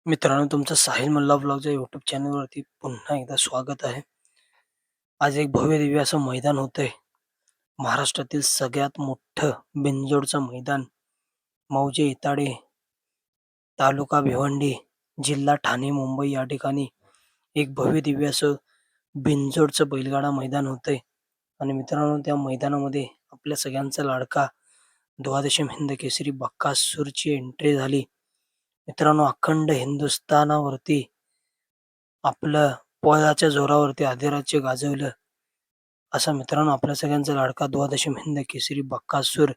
मित्रांनो, तुमचं साहिल मल्ला व्लॉगच्या यूट्यूब चॅनलवरती पुन्हा एकदा स्वागत आहे. आज एक भव्य दिव्य असं मैदान होतंय. महाराष्ट्रातील सगळ्यात मोठं बिनजोडचं मैदान मौजे इताडे, तालुका भिवंडी, जिल्हा ठाणे, मुंबई या ठिकाणी एक भव्य दिव्य असं बिनजोडचं बैलगाडा मैदान होतंय. आणि मित्रांनो, त्या मैदानामध्ये आपल्या सगळ्यांचा लाडका द्वादशम हिंद केसरी बक्कासूरची एंट्री झाली. मित्रांनो, अखंड हिंदुस्थानावरती आपलं पळाच्या जोरावरती अधिराज्य गाजवलं. असा मित्रांनो आपल्या सगळ्यांचा लाडका द्वादशम हिंद केसरी बक्कासूर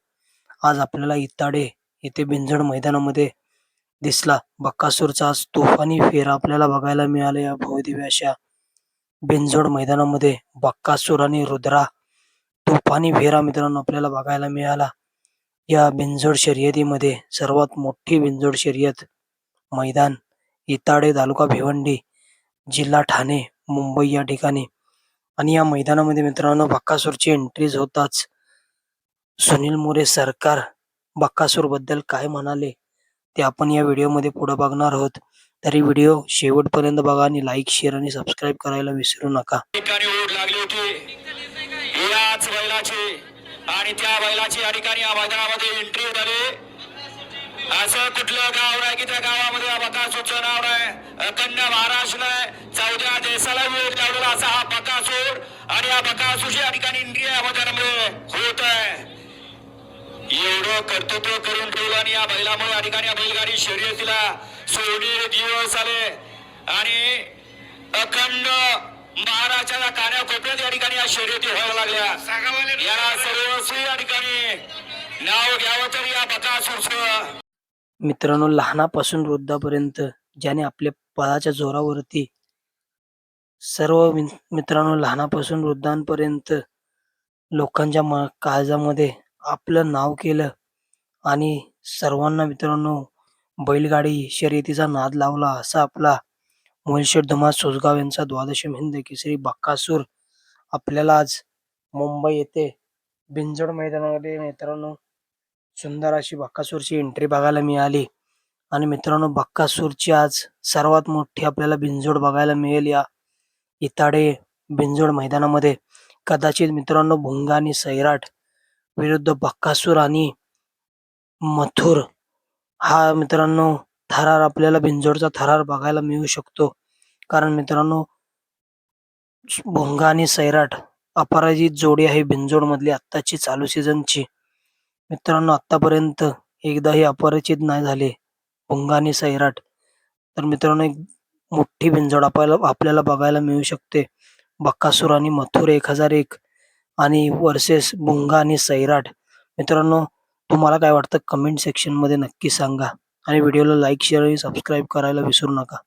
आज आपल्याला इताडे येथे बिनजोड मैदानामध्ये दिसला. बक्कासूरचा आज तुफानी फेरा आपल्याला बघायला मिळाला. या भव्यदिव्य अशा बिनजोड मैदानामध्ये बक्कासूर आणि रुद्रा तुफानी फेरा मित्रांनो आपल्याला बघायला मिळाला. या बिनजोड शर्यतीमध्ये सर्वात मोठी बिनजोड शर्यत मैदान इताडे, तालुका भिवंडी, जिल्हा ठाणे, मुंबई या ठिकाणी. आणि या मैदानामध्ये मित्रांनो बक्कासूरची एंट्रीज होताच सुनील मोरे सरकार बक्कासूर बद्दल काय म्हणाले ते आपण या व्हिडिओमध्ये पुढे बघणार आहोत. तरी व्हिडिओ शेवटपर्यंत बघा आणि लाईक, शेअर आणि सबस्क्राईब करायला विसरू नका. आणि त्या बैलाची या ठिकाणी या मैदानामध्ये एंट्री झाली. असं कुठलं गाव आहे की त्या गावामध्ये बकासूरचं नाव आहे. अखंड महाराष्ट्राला 14 देशाला वेळ लावलेला असा हा बकासूर आणि या बकासूरची या ठिकाणी एंट्री या मैदानामध्ये होत आहे. एवढं कर्तृत्व करून ठेवलं आणि या बैलामुळे या ठिकाणी बैलगाडी शर्यतीला सोनेरी दिवस आले आणि अखंड महाराष्ट्राच्या कानाकोपऱ्यात या ठिकाणी या शर्यती व्हायला लागल्या. याला सर्वस्वी या ठिकाणी नाव घ्यावं तर या बकासूरचं. मित्रांनो, लहानापासून वृद्धापर्यंत ज्याने आपल्या पळाच्या जोरावरती सर्व मित्रांनो लहानापासून वृद्धांपर्यंत लोकांच्या काळजामध्ये आपलं नाव केलं आणि सर्वांना मित्रांनो बैलगाडी शर्यतीचा नाद लावला. असा आपला मोहिलशेठ धुमाळ सोसगाव यांचा द्वादशम हिंद केसरी बक्कासूर आपल्याला आज मुंबई येथे बिनजोड मैदानामध्ये मित्रांनो सुंदर अशी बक्कासूरची एंट्री बघायला मिळाली. आणि मित्रांनो बक्कासूरची आज सर्वात मोठी आपल्याला बिनजोड बघायला मिळेल या इताडे बिनजोड मैदानामध्ये. कदाचित मित्रांनो भुंगा आणि सैराट विरुद्ध बक्कासूर आणि मथुर हा मित्रांनो थरार आपल्याला बिनजोडचा थरार बघायला मिळू शकतो. कारण मित्रांनो भुंगा आणि सैराट अपराजित जोडी आहे बिनजोड मधली आत्ताची चालू सीझनची. मित्रांनो आतापर्यंत एकदाही अपराजित नाही झाले भुंगा आणि सैराट. तर मित्रांनो एक मोठी बिनजोड आपल्याला बघायला मिळू शकते. बक्कासूर आणि मथुर 1001 आणि वर्सेस भुंगा आणि सैराट. मित्रांनो तुम्हाला काय वाटतं कमेंट सेक्शन मध्ये नक्की सांगा आणि व्हिडिओला लाईक, शेअर आणि सबस्क्राईब करायला विसरू नका.